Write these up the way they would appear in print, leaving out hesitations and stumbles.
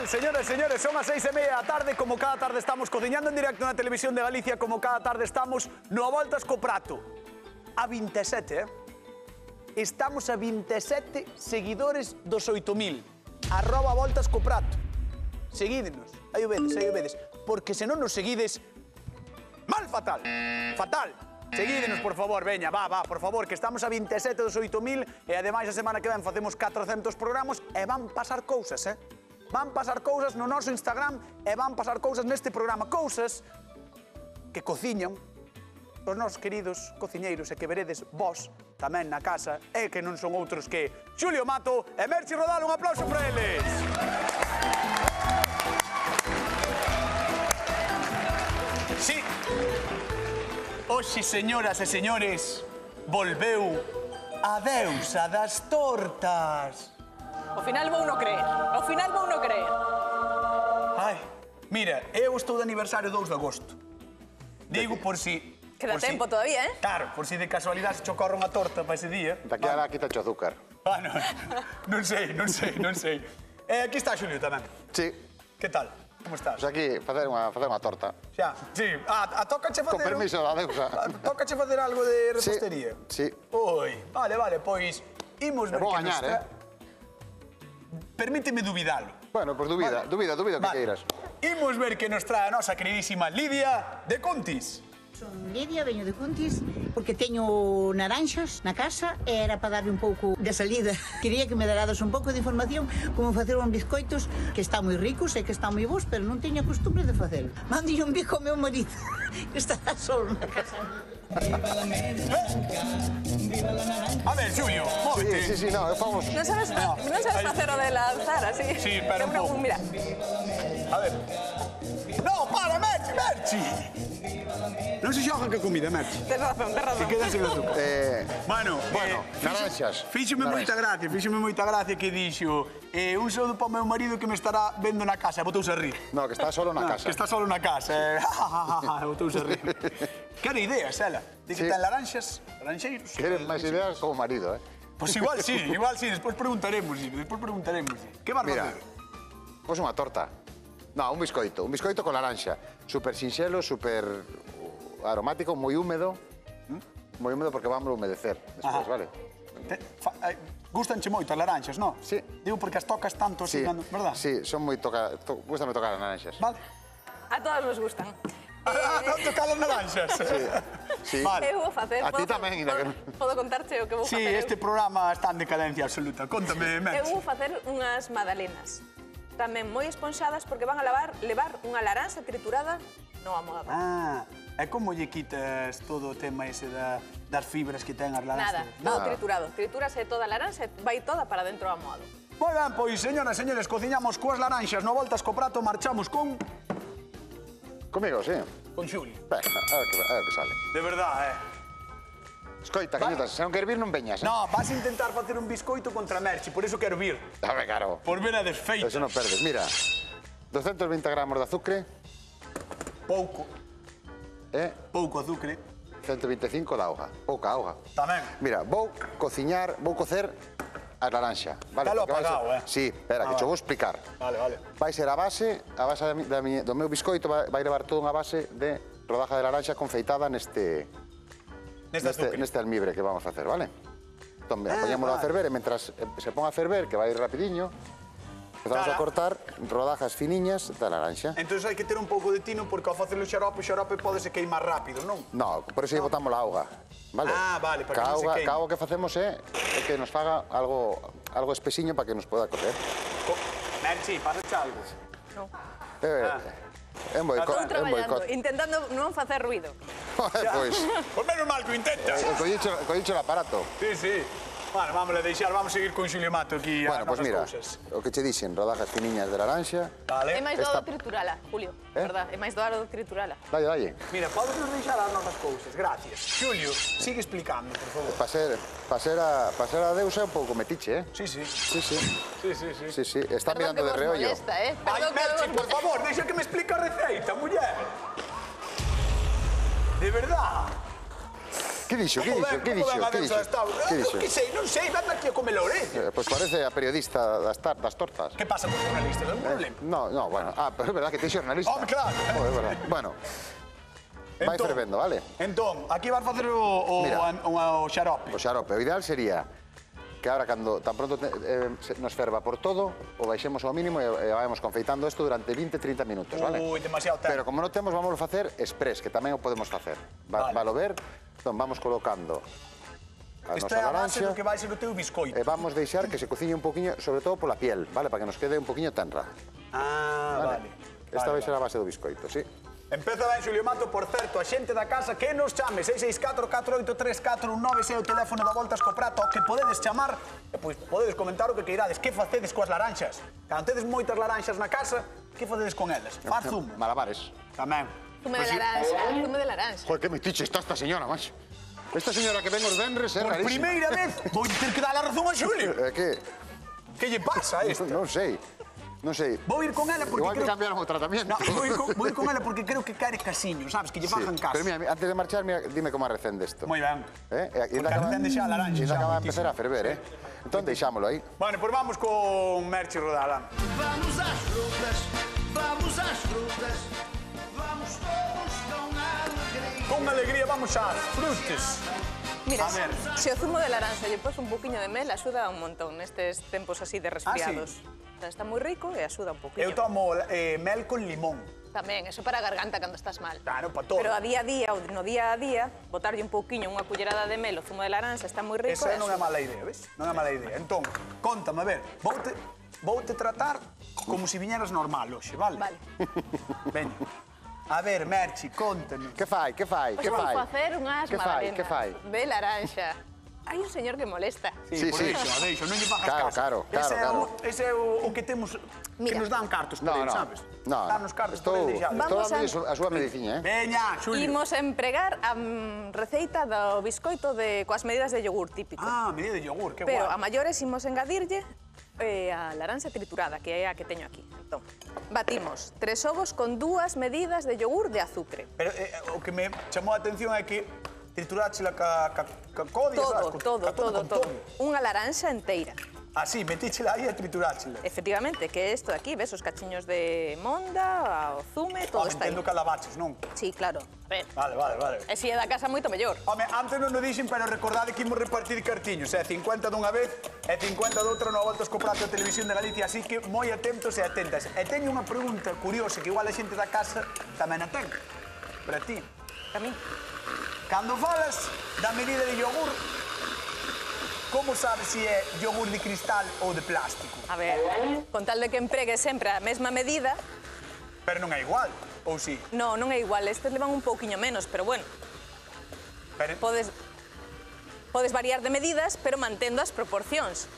tal, señoras e señores? Son as 6:30 da tarde. Como cada tarde estamos cociñando en directo na Televisión de Galicia, como cada tarde estamos no A Voltas co Prato. A 27, Estamos a 27 seguidores dos 8.000. @Voltas co Prato. Seguídenos. Aí o vedes. Porque se non nos seguides, mal fatal. Fatal. Seguídenos, por favor, veña, va, por favor, que estamos a 27 dos 8.000 e ademais a semana que ven facemos 400 programas e van pasar cousas, Van pasar cousas no noso Instagram e van pasar cousas neste programa. Cousas que cociñan os nosos queridos cociñeiros e que veredes vós tamén na casa e que non son outros que Xulio Mato e Merchi Rodal. Un aplauso para eles. Sí. Hoxe, señoras e señores, volveu a deusa das tortas. Ao final vou no creer. Ai, mira, eu estou de aniversario 2 de agosto. Digo por si... Queda tempo todavía, Claro, por si de casualidade se che ocorre unha torta para ese día. Daqui a quita o azúcar. Non sei. Aquí está Xulio tamén. Sí. Que tal? Como estás? Pois aquí facer unha torta. Xa, sí. Tócache facer... Con permiso da deusa. Tócache facer algo de repostería? Sí. Oi, vale, pois... Imos ver vou que nos gañar, Permíteme dubidalo. Bueno, pois dubida o que queiras. Imos ver que nos trae a nosa queridísima Lidia de Contis. Son Lidia, veño de Contis, porque teño naranxas na casa e era para darle un pouco de salida. Quería que me darades un pouco de información como facer uns bizcoitos que están moi ricos e que están moi bons, pero non teño a costumbre de facelo. Mande un bico ao meu marido, que está solo na casa. A ver, Xulio, móvete. Sí, no, é famoso. Non sabes facer o de lanzar así? Sí, pero un pouco. Mira. A ver. No, para, Merchi! Non se xogan que comida, Merchi. Tens razón. Que quedan sin azúcar. Bueno, naranxas. Fíxome moita gracia que dixo un saúdo para o meu marido que me estará vendo na casa. E botouse a rir. No, que está solo na casa. Que está solo na casa. Botouse a rir. Quero ideas, ela. De que ten laranxeiros. Queres máis ideas como marido, Pois igual sí. Despois preguntaremos. Que vas Mira, facer? pois unha torta. No, un biscoito con laranxa. Super sinxelo, super aromático, moi húmedo. Moi húmedo porque vamos a humedecer despois, vale? Gustanche moito as laranxas, non? Sí. Digo porque as tocas tanto, verdad? Sí, son moi gústame tocar as naranxas. Vale. A todas nos gustan. Non tocar as naranxas? Sí. Vale. Eu vou facer... A ti tamén, Podo contarche o que vou Sí, facer? este programa está en decadencia absoluta. Contame, Merchi. Eu vou facer unhas magdalenas. Tamén moi esponxadas porque van a levar unha laranxa triturada no amoado. E como lle quitas todo o tema ese das fibras que ten as laranxas? Nada, todo triturado. Tritúrase toda a laranxa e vai toda para dentro do amoado. Moi ben, pois, señoras e señores, cociñamos coas laranxas no Voltas co Prato, marchamos con Comigo, sí. Xulio. A ver que sale. De verdad, Escoita, cañitas, se non queres vir non veñas, No, vas a intentar facer un biscoito contra Merchi, por eso quero vir. A ver, caro. Por ver a desfeita. Eso non perdes. Mira, 220 gramos de azúcar Pouco e azúcar. 125 de auga. Pouca auga. Tamén. Mira, vou cocer a laranxa. Vale? Dalo apagado, Sí, espera, que te vou explicar. Vale. Vai ser a base do meu biscoito vai levar toda unha base de rodaja de laranxa confeitada neste almibre que vamos a facer, vale? Entón, poñémoslo a ferver e mentras se pon a ferver, que vai rapidiño, empezamos a cortar rodajas finiñas da laranxa. Entón hai que ter un pouco de tino porque ao facer o xarope podese queimar rápido, non? No, por eso botamos a auga, vale? Vale, para que non se queime. A auga que facemos é que nos faga algo espesiño para que nos poda cocer. Merchi, pásate algo. Non. É un boicot. Estou traballando, intentando non facer ruido. Pois menos mal que o intentas. collicho o aparato. Sí. Bueno, vamos a deixar, vamos a seguir con Xulio Mato aquí a Bueno, pois mira, cousas. o que che dixen, rodajas finiñas de laranxa. Vale. É máis doado triturala, Julio. Verdad, é máis doado triturala. Dalle. Mira, podes nos deixar as nosas cousas, gracias. Xulio, sigue explicando, por favor. Pa ser a deusa é un pouco metiche, Sí. Sí. Está mirando de reollo. Molesta, Ai, Merchi, por favor, deixa que me explique a receita, muller. De verdad. Que dixo? Que sei, non sei, ven aquí a comer a orella. Pois parece a periodista das tortas. Que pasa con jornalistas? Non problema. No, bueno. É verdad que ti xornalista. Home, claro. É verdad. Bueno, vai fervendo, vale? Entón, aquí vas facer o xarope. O xarope. O ideal sería que ahora, cando tan pronto nos ferva por todo, o baixemos ao mínimo e vamos confeitando isto durante 20-30 minutos, vale? Ui, demasiado tempo. Pero como non temos, vamos a facer express, que tamén o podemos facer. Vale ver? Entón, vamos colocando a Esta nosa é a base laranxa do que vai ser o teu biscoito. e vamos deixar que se cociñe un poquinho, sobre todo pola piel, vale? Para que nos quede un poquinho tenra. Vale. Esta vai ser a base do biscoito, sí? Empeza ben, Xulio Mato, por certo, a xente da casa que nos chame 664-483419 é o teléfono da Voltas co Prato ao que podedes chamar e pois podedes comentar o que queirades, que facedes coas laranxas. Cando tedes moitas laranxas na casa, que facedes con elas? Faz zumo. Malabares. Tamén. Zumo de laranxa. Joder, que metiche está esta señora, macho. Esta señora que ven os venres é Por rarísima. primeira vez vou ter que dar a razón a Xulio. Que? Que lle pasa a esta? Non sei. Vou ir con ela porque Igual que creo... cambiaron o tratamiento. No, vou ir con ela porque creo que quere casiño, sabes? Que lle fajan caso. Pero mira, antes de marchar, mira, dime como arrecende isto. Moi ben. Porque arrecende xa a laranxa. Ainda xa acaba de moitísimo. empezar a ferver, Entón, deixámolo aí. Bueno, pois vamos con Merchi Rodala. Vamos às frutas, vamos às frutas, vamos todos com alegria. Con alegría vamos ás frutas. Mira, A ver. se o zumo de laranxa lle pos un poquinho de mel, axuda un montón nestes tempos así de resfriados. Está moi rico e axuda un poquinho. Eu tomo mel con limón. Tamén, eso para a garganta cando estás mal. Claro, para todo. Pero no día a día, botarlle un pouquiño, unha cullerada de mel, o zumo de laranxa está moi rico. Esa non é mala idea, ves? Non é mala idea. Entón, contame, a ver, voute tratar como se viñeras normal hoxe, vale? Vale. Veña. A ver, Merchi, contame. Que fai? Pois vou facer unhas magdalenas. Que fai? De laranxa. Hai un señor que molesta. Sí, por sí. Deixo, non lle fagas Claro, caso. claro. Ese é o que temos, que Mira. nos dan cartos por ele, sabes? No. Danos cartos por ele, deixados. Vamos Estou a súa medicina, Veña, Xulio. Imos empregar a receita do biscoito coas medidas de yogur típico. Medida de yogur, que Pero a guai. maiores imos engadirlle a laranxa triturada, que é a que teño aquí. Entón, batimos 3 ovos con 2 medidas de yogur de azúcar. Pero o que me chamou a atención é que trituraxela ca codia, sabes? Todo. Unha laranxa enteira. Así, metíchela aí e trituráchela. Efectivamente, que isto de aquí, ves os cachiños de monda, o zume, todo está aí. Entendo que alabaches, non? Sí, claro. Vale. E se é da casa moito mellor. Home, antes non o dixen, pero recordade que imos repartir cartiños. 50 dunha vez e 50 doutra no Voltas co Prato de Televisión de Galicia, así que moi atentos e atentas. E teño unha pregunta curiosa que igual a xente da casa tamén a ten. Para ti. A mí. Cando falas da medida de yogur, como sabes se é yogur de cristal ou de plástico? A ver, con tal de que empregue sempre a mesma medida, Pero non é igual, ou si? non é igual. Estes levan un pouquiño menos, pero bueno, Pero... podes variar de medidas, pero mantendo as proporcións.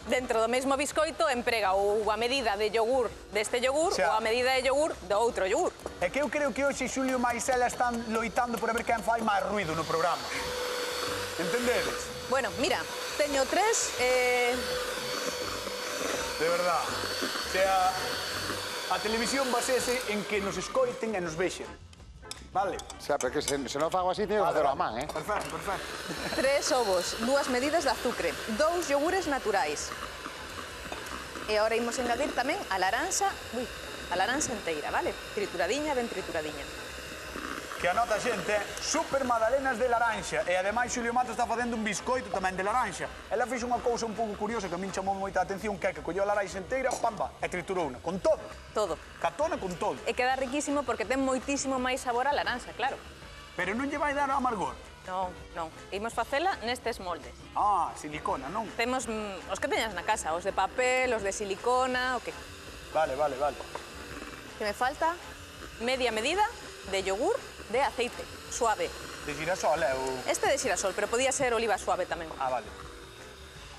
Dentro do mesmo biscoito emprega ou a medida de yogur deste yogur ou a medida de yogur do outro yogur. É que eu creo que hoxe Xulio máis ela están loitando por ver quen fai máis ruido no programa. Entendedes? Bueno, mira, teño 3... De verdad. O sea, a televisión basease en que nos escoiten e nos vexen. Vale? O sea, pero que se non fago así, teño que facelo a man, Perfecto. 3 ovos, 2 medidas de azúcar, 2 yogures naturais. E agora imos engadir tamén a laranxa enteira, vale? Trituradinha, ben trituradinha. Que anota a xente, super magdalenas de laranxa. E ademais Xulio Mato está facendo un biscoito tamén de laranxa. Ela fixo unha cousa un pouco curiosa que a min chamou moita atención, que é que colleu a laranxa enteira, pamba, e triturouna, con todo. Todo. Catona con todo. E queda riquísimo porque ten moitísimo máis sabor a laranxa, claro. Pero non lle vai dar amargor. Non. Imos facela nestes moldes. Silicona, non? Temos os que teñas na casa, os de papel, os de silicona, o que... Vale. Que me falta media medida de yogur de aceite suave. De girasol, Este de xirasol, pero podía ser oliva suave tamén. Vale.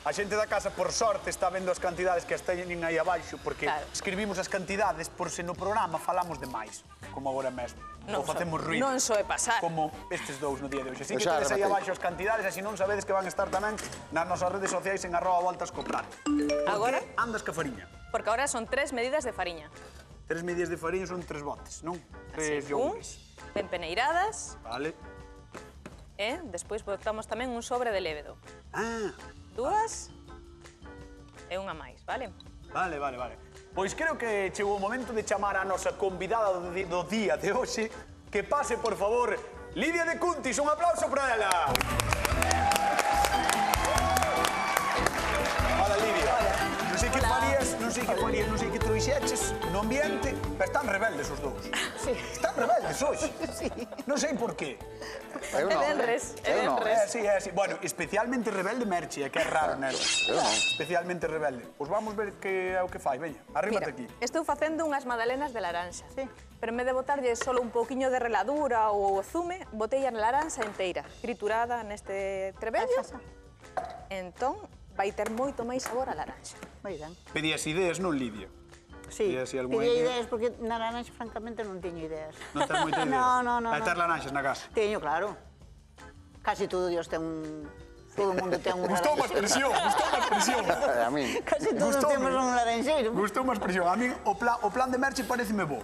A xente da casa, por sorte, está vendo as cantidades que as teñen aí abaixo, porque escribimos as cantidades por se no programa falamos de máis, como agora mesmo. Ou facemos ruido. Non soe pasar. Como estes dous no día de hoxe. Así que tedes aí abaixo as cantidades, e se non sabedes que van estar tamén nas nosas redes sociais en @voltascoprato. Agora? Andas ca fariña. Porque agora son 3 medidas de fariña. 3 medidas de fariña son 3 botes, non? 3 yogures. Ben peneiradas. Vale. E despois botamos tamén un sobre de lévedo. Ah, 2 e unha máis, vale? vale. Pois creo que chegou o momento de chamar a nosa convidada do día de hoxe. Que pase, por favor, Lidia de Cuntis. Un aplauso para ela. Hola, Lidia. Non sei que trouxeches no ambiente, pero están rebeldes os dous. Sí. Están rebeldes hoxe. Sí. Non sei por qué. Eu non. Venres, Eu non. Sí. Bueno, especialmente rebelde Merchi, que é raro, nela. Eu non. Especialmente rebelde. Pois vamos ver que é o que fai, veña. Arrímate aquí. estou facendo unhas magdalenas de laranxa. Sí. Pero en vez de botarlle solo un pouquiño de reladura ou zume, botei a laranxa inteira, triturada neste trebello. Entón, vai ter moito máis sabor a laranxa. Moi ben. Pedías ideas, non, Lidia? Sí, E así algunha pedía idea? ideas porque na laranxa francamente non teño ideas. Non tens moita idea? No. Vai ter laranxas na casa. Teño, claro. Casi todo Dios ten un... Todo o mundo ten un Gustou má laranxeiro. expresión. A min. Casi todos Gustoume. temos un laranxeiro. Gustou má expresión. A min o plan de Merchi pareceme bo.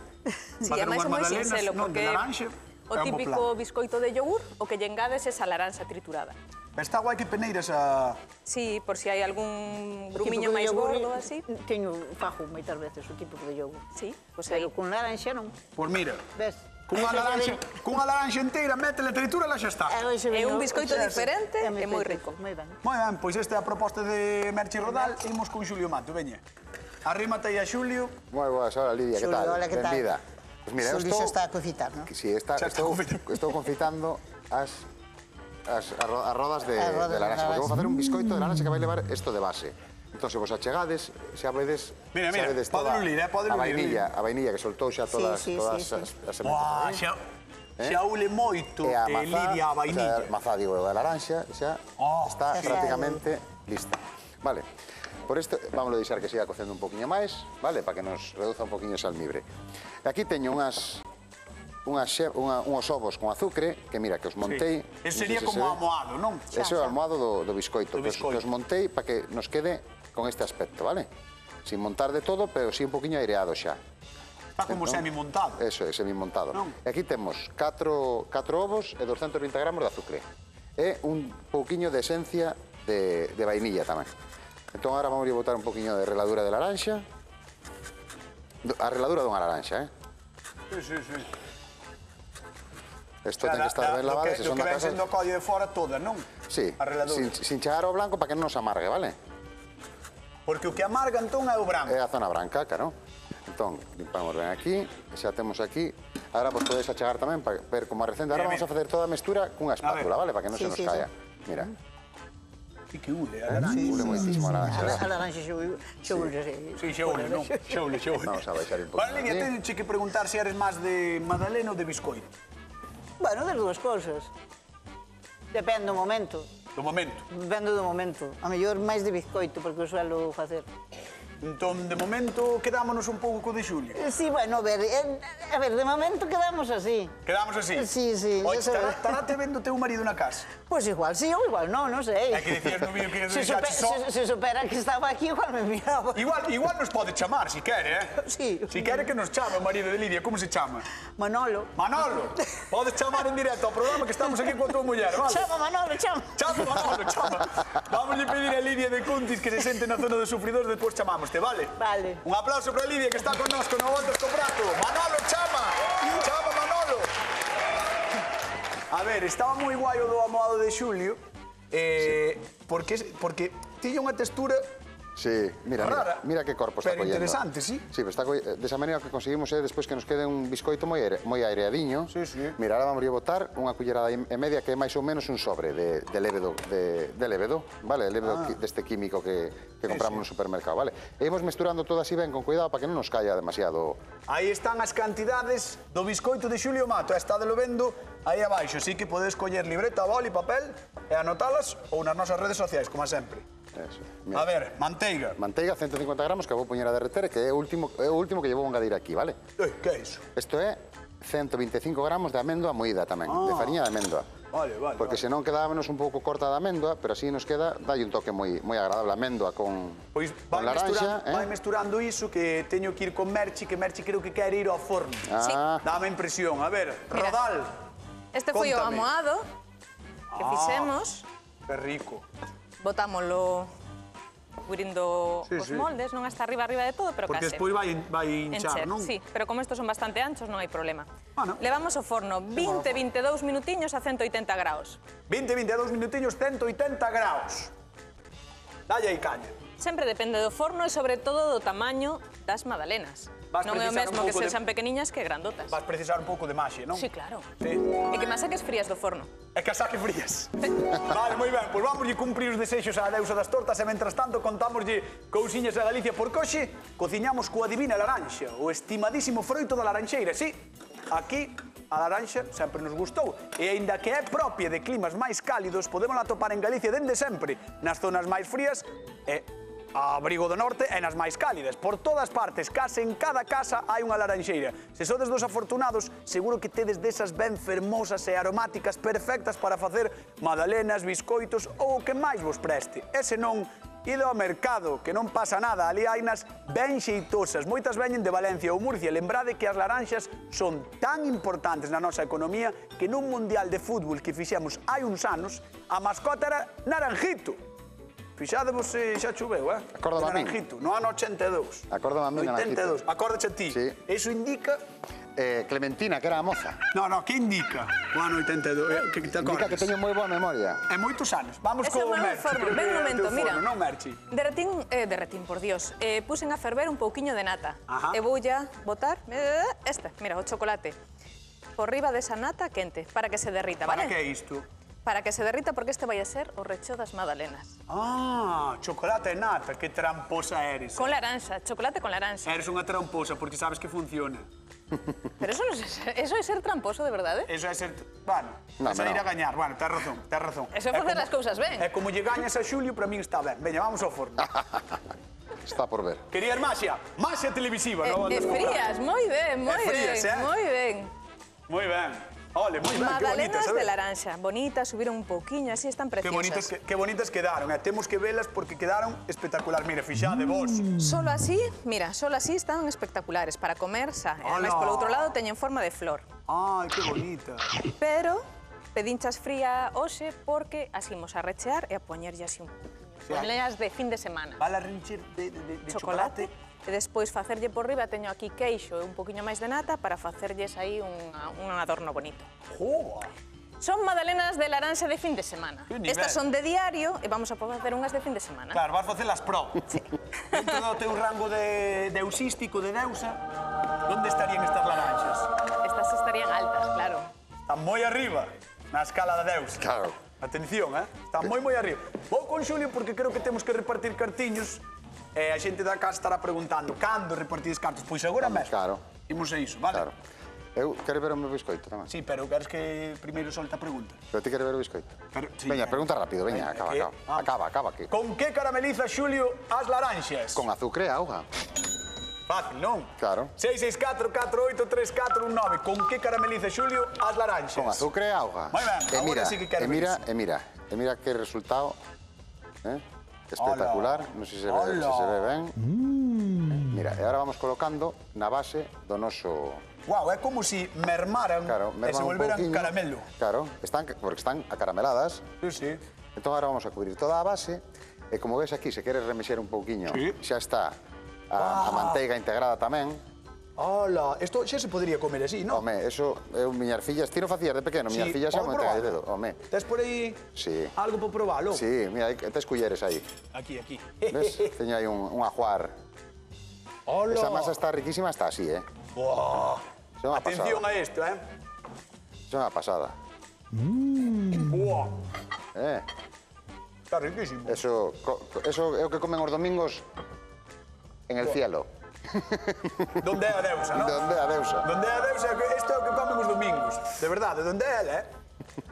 Sí, é máis o moi sinxelo, non, de porque laranxa, o é un bo típico plan. biscoito de yogur, o que lle engades esa laranxa triturada. Está guai que peneiras a... Sí, por si hai algún grumiño O máis típico de yogur, gordo, así. Teño fajo moitas veces o típico de yogur. Sí, pois aí. Pero con laranxa non. Pois mira, Ves? cunha laranxa inteira, métele tritura e lá xa está. É un biscoito diferente e moi rico. Moi ben. Moi ben, pois esta é a proposta de Merchi Rodal. Imos con Xulio Mato, veña. Arrímate aí a Xulio. Moi boas, hola Lidia, que Xulio, tal? hola, que tal? Benvida. Pois mira, eu Xulio xa está a cofitar, non? Sí, Xa está estou confitando. confitando as rodas de rodas de laranxa, porque vou laranxa. facer un biscoito de laranxa que vai levar isto de base. Entón, se vos achegades, xa vedes... Mira, xa vedes pode toda lulir, pode lulir. a vainilla que soltou xa todas Sí, as sementes. Buah, xa ule moito, E a mazá, Lidia, a vainilla. o sea, mazá, digo, da laranxa, xa está xa está. prácticamente lista. Vale, por isto, vamos a deixar que siga cocendo un poquinho máis, vale, para que nos reduza un poquinho o salmibre. E aquí teño uns ovos con azucre, que mira, que os montei... Eso sería non sei se como se ve. amoado, non? Ese é o almohado do biscoito, Do biscoito. que os montei para que nos quede con este aspecto, vale? Sin montar de todo, pero sí un poquinho aireado xa. Está como semi-montado. Eso é, semi-montado. Non. E aquí temos 4 ovos e 220 gramos de azúcar. E un pouquiño de esencia de vainilla tamén. Entón, agora vamos a botar un pouquiño de reladura de laranxa. A reladura dunha laranxa, Sí. Isto ten que estar ben lavado, se Do son que da ven casa... sendo colle de fora toda, non? Sí, A reladura. sin chegar ao blanco para que non nos amargue, vale? Porque o que amarga entón é o branco. É a zona branca, claro. Entón, limpamos ben aquí, xa temos aquí. Agora vos podedes achegar tamén para ver como a recenda. Ahora Mira, vamos a facer toda a mestura cunha espátula, vale? Para que non Sí, se nos sí, caia. Mira, Sí que ule, a laranxa. ule moitísimo a laranxa, A verdad? laranxa xoule, Sí, xa ule, non? Xa ule. Vamos a baixar un poquinho Vale, Lidia, aquí. tenche que preguntar se eres máis de magdalena ou de biscoito. Bueno, das dúas cousas. Depende do momento. Do momento. Depende do momento. A mellor máis de bizcoito, porque o suelo facer. Entón, de momento, quedámonos un pouco co de Xulio. Sí, bueno, a ver, de momento quedamos así. Quedamos así? Sí, Oye, eso- estarate vendo teu marido na casa? Pois igual sí ou igual non sei. É que dicías no vídeo que se, deixaches só. se supera que estaba aquí, igual me miraba. Igual nos pode chamar, si quere, Sí. Si quere que nos chame o marido de Lidia, como se chama? Manolo. Manolo, podes chamar en directo ao programa que estamos aquí coa tua muller, vale? Chama, Manolo, chama. Chama, Manolo, chama. Vamos a pedir a Lidia de Cuntis que se sente na zona dos sufridores, despois chamámoste, vale? Vale. Un aplauso para Lidia que está connosco no Voltas co Prato. Manolo, chama. Chama, Manolo. A ver, estaba moi guai o do amoado de Xulio, porque tiña unha textura Sí, mira rara, que corpo está pero collendo. interesante, sí. Sí, pero está desa maneira que conseguimos é despois que nos quede un biscoito moi aireadiño. Sí, sí. Mira, ahora vamos a botar unha cullerada e media que é máis ou menos un sobre de lévedo, vale? De lévedo deste químico que compramos no supermercado, vale? E imos mesturando todo así ben con cuidado para que non nos caia demasiado. Aí están as cantidades do biscoito de Xulio Mato, estádelo vendo aí abaixo, así que podes coller libreta, boli, papel e anotalas ou nas nosas redes sociais, como sempre. Eso. A ver, manteiga. Manteiga, 150 gramos, que vou poñer a derreter, que é o último que lle vou engadir aquí, vale? Que é iso? Isto é 125 gramos de amêndoa moída tamén, de fariña de amêndoa. Vale, vale. Porque senón quedábamos un pouco corta da amêndoa, pero así nos queda, dalle un toque moi agradable, amêndoa con laranxa. Vai mesturando iso, que teño que ir con Merchi, que Merchi creo que quere ir ao forno. Sí. Dame impresión. A ver, Rodal. Este foi o Cóntame. amoado que fixemos. Que rico. Botámoslo cubrindo os moldes, non hasta arriba de todo, pero Porque case. despois vai hinchar, non? Sí, pero como estos son bastante anchos non hai problema. Bueno. Levamos ao forno 20-22 minutiños a 180 graus. 20-22 minutiños, 180 graus. Dalle aí caña. Sempre depende do forno e sobre todo do tamaño das magdalenas. Vas Non é o precisar un mesmo que pouco de- sexan pequeniñas que grandotas. Vas precisar un pouco de maxia, non? Sí, claro. Sí. E que máis saques frías do forno. É que a saque frías. Vale, moi ben, pois vamos cumprir os desexos á deusa das tortas e, mentras tanto, contámoslle cousiñas a Galicia, porque hoxe cociñamos coa divina laranxa, o estimadísimo froito da laranxeira. Sí, aquí a laranxa sempre nos gustou, e aínda que é propia de climas máis cálidos, podemos atopar en Galicia dende sempre, nas zonas máis frías e a abrigo do norte e nas máis cálidas. Por todas partes, case en cada casa hai unha laranxeira. Se sodes dos afortunados, seguro que tedes desas ben fermosas e aromáticas perfectas para facer magdalenas, biscoitos ou o que máis vos preste. E se non, ido ao mercado, que non pasa nada, ali hainas ben xeitosas. Moitas veñen de Valencia ou Murcia. Lembrade que as laranxas son tan importantes na nosa economía que nun mundial de fútbol que fixemos hai uns anos, a mascota era Naranjito. Fixadevos se xa choveu, Acórdame a min. Naranjito, no ano 82. Acórdame a min, No 82. Naranjito. Acórdache a ti. Sí. Eso indica... Clementina, que era a moza. No, que indica o ano 82? Que te Indica acordas? que teño moi boa memoria. É moitos anos. Vamos Ese é co o meu Merchi. forno. creo que Ven un é o momento, teu mira. forno, non, Merchi? Derretín, por Dios. Pusen a ferver un pouquiño de nata. Ajá. E vou ya botar mira, o chocolate. Por riba desa nata quente, para que se derrita, Para vale? que é isto? Para que se derrita, porque este vai a ser o recheo das magdalenas. Ah, chocolate e nata. Que tramposa eres. Con laranxa, chocolate con laranxa. Eres unha tramposa porque sabes que funciona. Pero eso é ser tramposo, de verdade? Eso é ser... Bueno, No, eso é ir no. a gañar. Bueno, tens razón. Eso é facer as cousas ben. É como lle gañas a Xulio, para min está ben. Veña, vamos ao forno. Está por ver. Querías maxia? Maxia televisiva, non? E frías, moi ben, moi frías, ben, moi ben. Moi ben. Ole, moi ben, que bonitas, Magdalenas a de ver. laranxa, bonitas, subiron un pouquiño, así están preciosas. Que bonitas quedaron, temos que velas porque quedaron espectacular. Mira, fixade vos. Solo así, mira, solo así están espectaculares para comer xa. E ademais, Ala. polo outro lado, teñen forma de flor. Ai, que bonita. Pero pedinchas fría hoxe porque as imos a rechear e a poñerlle así un pouquinho. Poñelas de fin de semana. Vale a rinchir de chocolate. E despois facerlle por riba, teño aquí queixo e un poquinho máis de nata para facerlles aí un adorno bonito. Joa. Son magdalenas de laranxa de fin de semana. Que nivel. Estas son de diario e vamos a facer unhas de fin de semana. Claro, vas facelas pro. Sí. Dentro do teu rango de deusístico, de deusa, onde estarían estas laranxas? Estas estarían altas, claro. Están moi arriba, na escala da deusa. Claro. Atención, Están moi arriba. Vou con Xulio porque creo que temos que repartir cartiños e a xente da casa estará preguntando cando repartides cartos. Pois agora mesmo. Claro. Imos a iso, vale? Claro. Eu quero ver o meu biscoito tamén. Sí, pero queres que primeiro solta a pregunta? Pero ti queres ver o biscoito? Pero, sí, Veña, pregunta rápido, Veña, veña, acaba, que- acaba. Que... Con que carameliza Xulio as laranxas? Con azúcar e auga. Fácil, non? Claro. 664-483419. Con que carameliza Xulio as laranxas? Con azúcar e auga. Moi ben, agora sí que quero ver iso. E mira que resultado, que espectacular, non sei se se ve ben. Mira, e agora vamos colocando na base do noso... Guau, é como si mermaran Claro, e se merman un volveran pouquiño. caramelo. Claro, porque están acarameladas. Sí, sí. Entón agora vamos a cubrir toda a base e como ves aquí, se queres remexer un pouquiño, Sí. xa está a manteiga integrada tamén. Ola, isto xa se podría comer así, non? Home, eso, eu, miñas fillas, ti non facías de pequeno, miñas fillas xa vamos manteiga probar. de dedo, home. Tes por aí Sí. algo para probalo? Sí, mira, tes culleres aí. Aquí. Ves? Teño aí un ajuar. Ola. Esa masa está riquísima, está así, Buah. É unha Atención pasada. a isto, É unha pasada. Buah. Está riquísimo. Eso é o que comen os domingos en el cielo. Donde é a deusa, non? Donde é a deusa. Donde é a deusa, isto é o que comen os domingos. De verdade, donde é ela,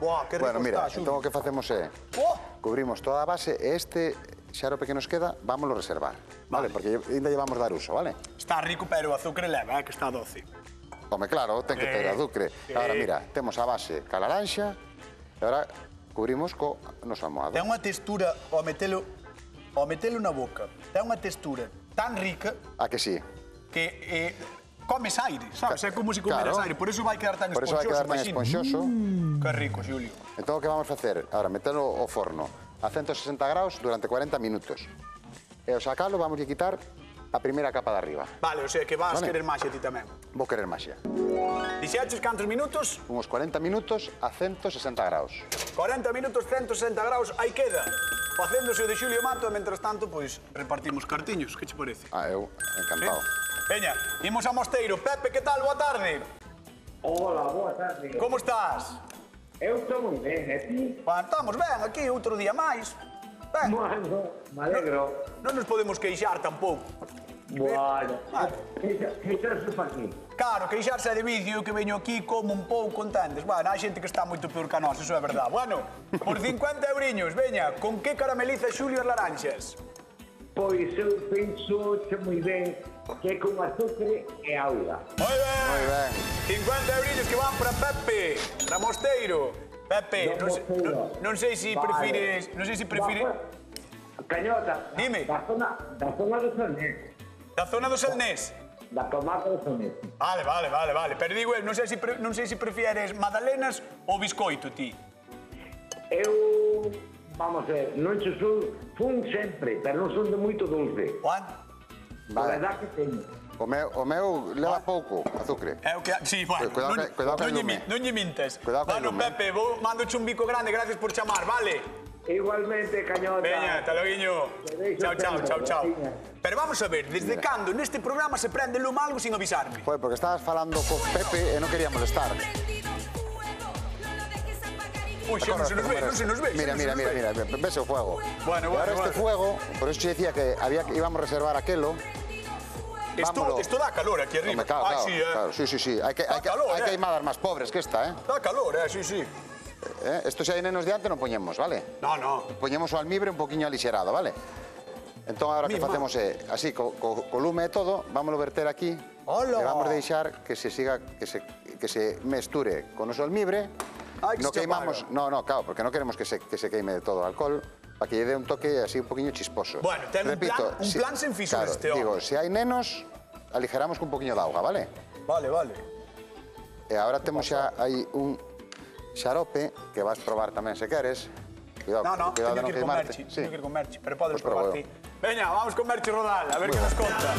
Buah, que rico Bueno, mira, está, Xulio. entón o que facemos é Buah. cubrimos toda a base e este xarope que nos queda, vámoslo reservar. Vale, porque ainda llevamos dar uso, vale? Está rico, pero o azúcar leva, que está doce. Home, claro, ten que ter azucre. Agora, mira, temos a base ca laranxa E agora cubrimos co noso almohado. Ten unha textura, ao metelo na boca, ten unha textura tan rica A que sí? que comes aire, sabes? É como se comeras Claro. aire, por eso vai quedar tan Por eso vai esponxoso, quedar tan imagino. esponxoso. Que rico, Xulio. Entón, o que vamos a facer? Ahora, metelo ao forno a 160 graus durante 40 minutos. E ao sacalo vamos a quitar a primeira capa de arriba. Vale, o sea que vas Vale. querer maxia ti tamén. Vou querer maxia. Dixeches cantos minutos? Uns 40 minutos a 160 graus. 40 minutos, 160 graus, aí queda. Facéndose o de Xulio Mato e, mentras tanto, pois, repartimos cartiños. Que che parece? Eu, encantado. Veña, imos a Mosteiro. Pepe, que tal? Boa tarde. Hola, boa tarde. Como estás? Eu estou moi ben, e ti? Bueno, estamos ben aquí, outro día máis. Ben, Bueno, me alegro. non nos podemos queixar tampouco. Bueno, Vale. que xerse pa aquí? Claro, queixarse é de vicio, que veño aquí como un pouco, entendes? Bueno, hai xente que está moito peor que a nós, eso é verdad. Bueno, por 50 euriños, veña, con que carameliza Xulio as laranxas? Pois eu penso che moi ben que con azúcar e auga. Moi ben! Moi ben. 50 euriños que van para Pepe, para Mosteiro. Pepe, Do Mosteiro. non sei se Vale. prefires, non sei se prefires Cañota, Dime. da zona do Solnés, da zona do Salnés. da comarca do Solnés. Vale. Pero digo, non sei se prefieres magdalenas ou biscoito ti. Eu, vamos a ver, non che fun sempre, pero non son de moito dulce. Juan? A Vale. verdad que teño. O meu leva pouco azúcar. É o que... Sí, bueno, Cuidado que lume. non lle mintes. Cuidado que Bueno, lume. Pepe, vou mandoche un bico grande, gracias por chamar, vale? Igualmente, Cañota. Veña, hasta loguiño. Te deixo Chao. sempre, Pero vamos a ver, desde cando neste programa se prende lume algo sin avisarme? Joder, porque estabas falando con Pepe e non quería molestar. Ui, xa non se nos ve, non se nos ve. Mira, ves o fuego. Bueno, E ahora este fuego, por eso te decía que íbamos a reservar aquelo. Vámonos. Isto dá calor aquí arriba. Hombre, claro, Sí, claro. Sí. Hai Dá calor, que queimadas máis pobres que esta, Dá calor, sí. Esto se hai nenos de antes non poñemos, vale? No. Poñemos o almibre un poquinho alixerado, vale? Entón, agora que facemos é, así, co lume e todo, vámoslo verter aquí. Hola. E vamos deixar que se siga, que se mesture con o almibre. Ai, que No se queimamos, apaga. no, claro, porque non queremos que se queime de todo o alcohol, para que lle dé un toque así un poquinho chisposo. Bueno, ten un plan sen fisuras este home. Digo, se hai nenos, aligeramos con un poquinho de auga, vale? Vale. E agora temos xa aí un xarope que vas probar tamén se queres. No, Cuidado de teño non que ir con queimarte. Merchi, teño que ir con Merchi, pero podes Pues proba probar ti. Veña, vamos con Merchi Rodal, a ver que nos conta.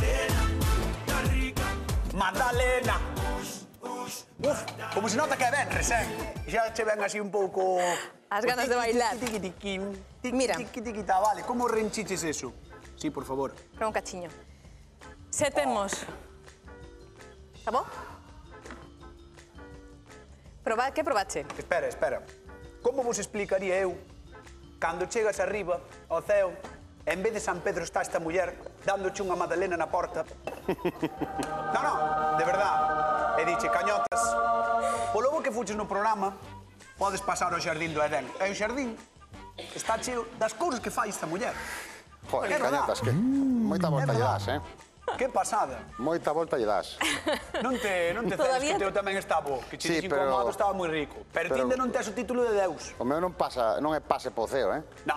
Magdalena. Uf, como se nota que é ben, resen. Xa che ven así un pouco... As ganas de bailar. Mira. Mira. Vale, como renchiches eso? Sí, por favor. Para un cachiño. Se temos... Está bo? Que probache? Espera. Como vos explicaría eu cando chegas arriba ao ceo, en vez de San Pedro está esta muller dándoche unha magdalena na porta? No, de verdad. E diche, cañotas, polo bo que fuches no programa, podes pasar ao xardín do Edén. E o xardín está cheo das cousas que fai esta muller. Joder, É verdad. cañotas, que moita volta lle das, Que pasada. Moita volta lle das. Non te cedes que o teu tamén está bo, que che Sí, dixen pero- como modo estaba moi rico. Pero ti ainda non tes o título de Deus. O meu non é pase po ceo, No.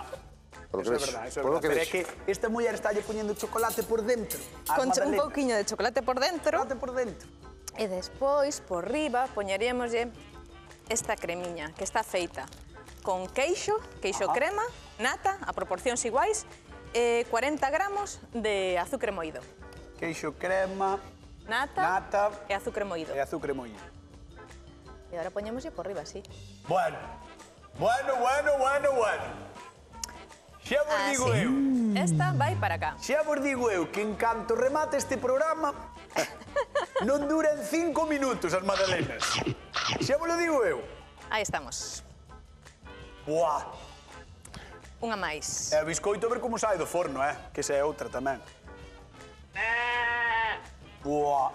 Polo Eso é que vexo, verdad, eso é polo verdad. que Pero é vexo. que esta muller estálle poñendo chocolate por dentro. ás Un magdalenas. pouquiño de chocolate por dentro. Chocolate por dentro. E despois, por riba, poñeríamoslle esta cremiña, que está feita con queixo crema, nata, a proporcións iguais, e 40 gramos de azúcar moído. Queixo, crema Nata e azúcar moído. e azúcar moído. E agora poñémoslle por riba, así. Bueno. Xa vos digo Así. eu. Esta vai para cá. Xa vos digo eu que en canto remate este programa non duran 5 minutos as magdalenas. Xa vos lo digo eu. Aí estamos. Buah. Unha máis. E o biscoito a ver como sai do forno, que esa é outra tamén. Buah.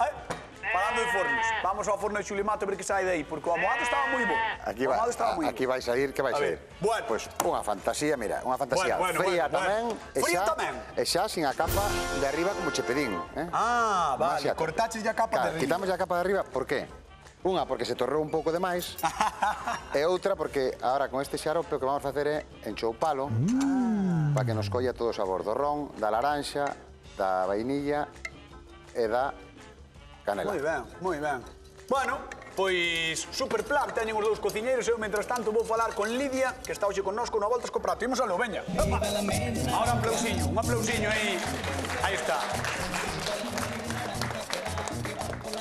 Falando de fornos, vamos ao forno de Xulio Mato a ver que sai de aí, porque o amoado estaba moi bo. O amoado estaba moi bo. Aquí vai sair, que vai A ver, sair? bueno. Pois unha fantasía, mira, unha fantasía Bueno, fría bueno. tamén. Fría tamén. E xa sin a capa de arriba como che pedín, Ah, vale, Demasiado. cortaches ya a capa de Claro, arriba. quitamos ya a capa de arriba, por qué? Unha, porque se torrou un pouco de máis. E outra, porque agora con este xarope o que vamos a facer é enchoupalo para que nos colla todo o sabor do ron, da laranxa, da vainilla e da canela. Moi ben. Bueno, pois super plan, teñen os dous cociñeiros. Eu, mentras tanto, vou falar con Lidia, que está hoxe connosco no Voltas co Prato. Imos aló, veña. Ahora un aplausiño aí. Aí está.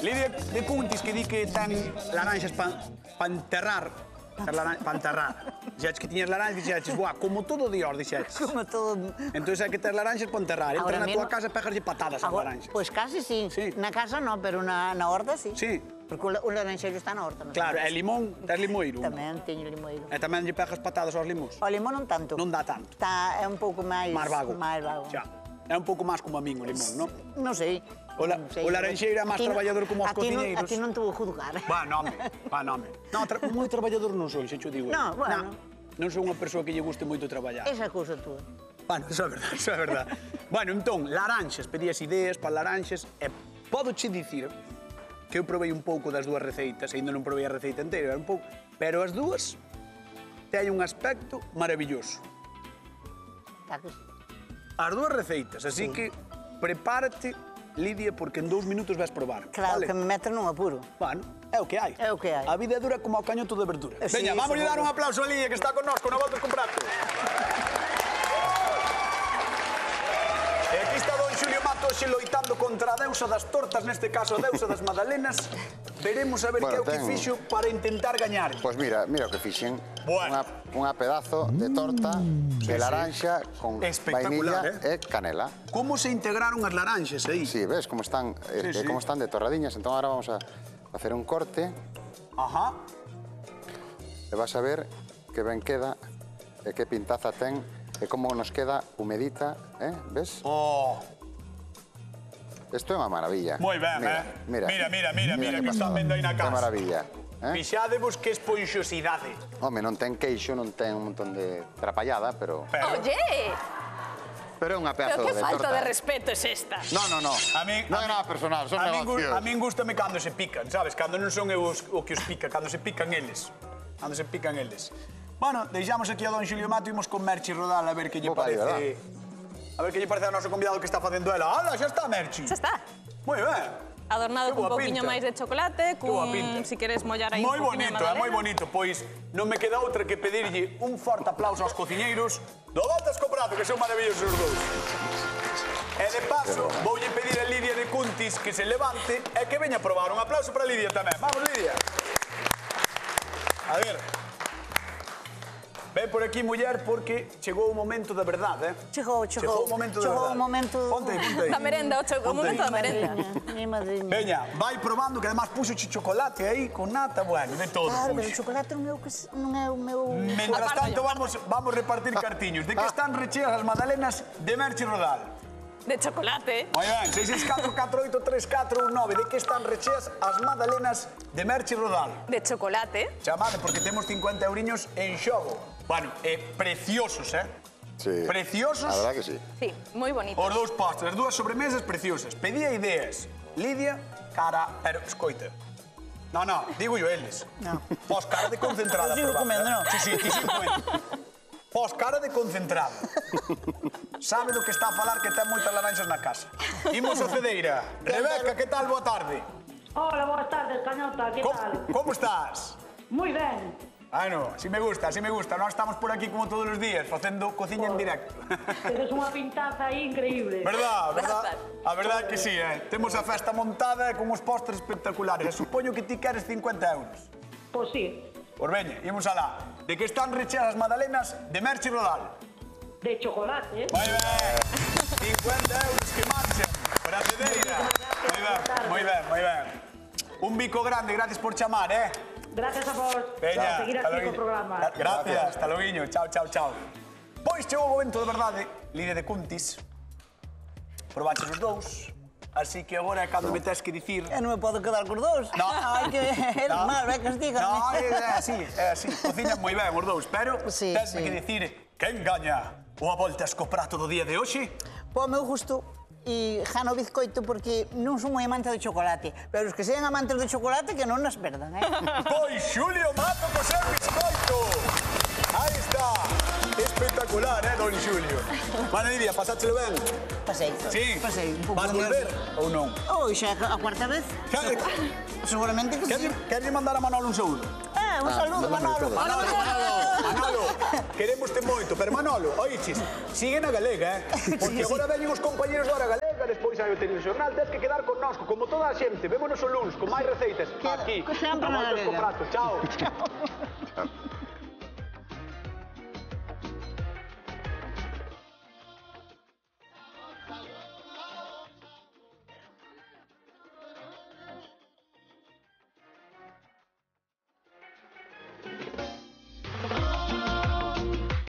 Lidia de Cuntis, que di que ten laranxas pa enterrar. Pa enterrar. Dixeches que tiñas laranxas, dixeches, buah, como todo Dios, dixeches. Como todo... Entón hai que ter laranxas pa enterrar. Entra na tua casa e pegaslle patadas ás laranxas. Pois casi sí. Na casa no, pero na horta sí. Sí. Porque o laranxeiro está na horta. Claro, e limón, tes limoiro. Tamén teño limoiro. E tamén lle pegas patadas aos limóns. O limón non tanto. Non dá tanto. É un pouco máis... Máis vago. Máis vago. Xa. É un pouco máis como a min o limón, non? Non sei. O laranxeiro é máis traballador como os cociñeiros. A ti non te vou juzgar. Va, nome. Non, moi traballador non son, xe cho digo. Non, bueno. Non son unha persoa que lle guste moito traballar. Esa cousa túa. Bueno, eso é verdad. Bueno, entón, laranxas, pedías ideas para laranxas e podoche dicir que eu provei un pouco das dúas receitas, e ainda non provei a receita inteira, era un pouco, pero as dúas teñen un aspecto maravilloso. Tá que sí. As dúas receitas, así que prepárate, Lidia, porque en 2 minutos vas probar. Claro, que me metes nun apuro. Bueno, é o que hai. É o que hai. A vida é dura como o cañoto de verdura. Sí, Veña, vamos a dar seguro. un aplauso a Lidia, que está connosco no Voltas con Prato. E aquí está don Xulio Mato hoxe loitando contra a deusa das tortas, neste caso a deusa das magdalenas. Veremos a ver que é o que fixo para intentar gañar. Pois mira o que fixen. Bueno. Unha pedazo de torta de laranxa con Espectacular, vainilla e canela. Como se integraron as laranxas aí? Sí, ves como están, Sí. como están de torradiñas. Entón agora vamos a facer un corte Ajá. e vas a ver que ben queda e que pintaza ten e como nos queda humedita, ves? Oh, Isto é unha maravilla. moi ben, Mira, Mira, que están vendo aí na Que casa. maravilla. Fixadevos que esponxosidade. Home, non ten queixo, non ten un montón de trapallada, pero Oye, é unha pedazo pero que de falta torta. de respeto es esta. No. A min- Non é nada personal, son negocios. A min gustame cando se pican, sabes? Cando non son eu o que os pica, cando se pican eles. Bueno, deixamos aquí a don Xulio Mato e imos con Merchi Rodal a ver que lle Boa aí, parece. A ver que lle parece ao noso convidado que está facendo ela. ¡Hala, xa está Merchi! Xa está. Moi ben. Adornado Que cun boa pouquiño pinta. máis de chocolate, Que boa cun, pinta. si queres mollar aí Moi un pouquiño bonito, moi bonito. Pois non me queda outra que pedirlle un forte aplauso aos cociñeiros do Voltas co Prato, que son maravillosos os dous. E de paso, voulle pedir a Lidia de Cuntis que se levante e que veña a probar. Un aplauso para Lidia tamén. Vamos, Lidia. A ver. Ven por aquí, muller, porque chegou o momento da verdade, Chegou Chegou o momento da verdade. Chegou o momento... Ponte aí. Da merenda, o momento da merenda. Mi madriña. Veña, vai probando, que además puxo chocolate aí, con nata, bueno, de todo. Claro, pero o puxo. chocolate non é o meu... Mientras tanto, vamos repartir cartiños. De que están recheas as magdalenas de Merchi Rodal? De chocolate. Moi ben, 664-483419. De que están recheas as magdalenas de Merchi Rodal? De chocolate. Chamade, porque temos 50 euriños en xogo. Bueno, preciosos, Sí. Preciosos. A verdad que sí. Sí, moi bonito. Os dous postres, as dúas sobremesas preciosas. Pedía ideas. Lidia, cara... Pero, escoita. No, digo yo eles. No. Pos cara de concentrada. Eu sigo por comendo, banda. non? Sí, ti sigo comendo. Pos cara de concentrada. Sabe do que está a falar que ten moitas laranxas na casa. Imos a Cedeira. Rebeca, que tal? Boa tarde. Hola, boas tardes, Cañota, que tal? Como estás? Moi ben. Bueno, así me gusta. Nós estamos por aquí como todos os días, facendo cociña en directo. Tedes unha pintaza aí increíble. Verdad? Grazas. A verdade é que sí, Temos a festa montada e con os postres espectaculares. E supoño que ti queres 50 euros. Pois sí, Pois veña, imos alá. De que están recheas as magdalenas de Merchi Rodal? de chocolate. Moi ben. 50 euros que marchen para a Cedeira. Moi ben. Un bico grande, gracias por chamar, Gracias a vos. Veña, Seguir hasta así loguiño. co programa. Gracias, hasta loguiño. Chao. Pois chegou o momento de verdade, Lidia de Cuntis. Probaches os dous. Así que agora é cando me tes que dicir... non me podo quedar cos dous. No. Ai, que eres mal, castiga. No, é así. Cociñan moi ben os dous, pero Sí, tesme sí. que dicir Quen gaña unha volta co prato do día de hoxe? Po meu gusto, e jano bizcoito porque non son moi amante de chocolate, pero os que sean amantes de chocolate que non nas perdan, Pois Xulio Mato co seu bizcoito. Aí está. Espectacular, don Xulio. Mana Lidia, pasáchelo ben? Pasei. Sí. Pasei un pouco Vas de volver nervios. ou non? Xa a cuarta vez. Seguramente que sí. Queres mandar a Manolo un saúdo? Un saludo, Manolo. Manolo, queremoste moito, pero Manolo, oiches, sigue na galega, porque agora veñen os compañeros da hora galega, despois hai o telexornal, tens que quedar connosco, como toda a xente, vémonos o luns, con máis receitas, aquí, sempre na a voltas co galega. prato, chao.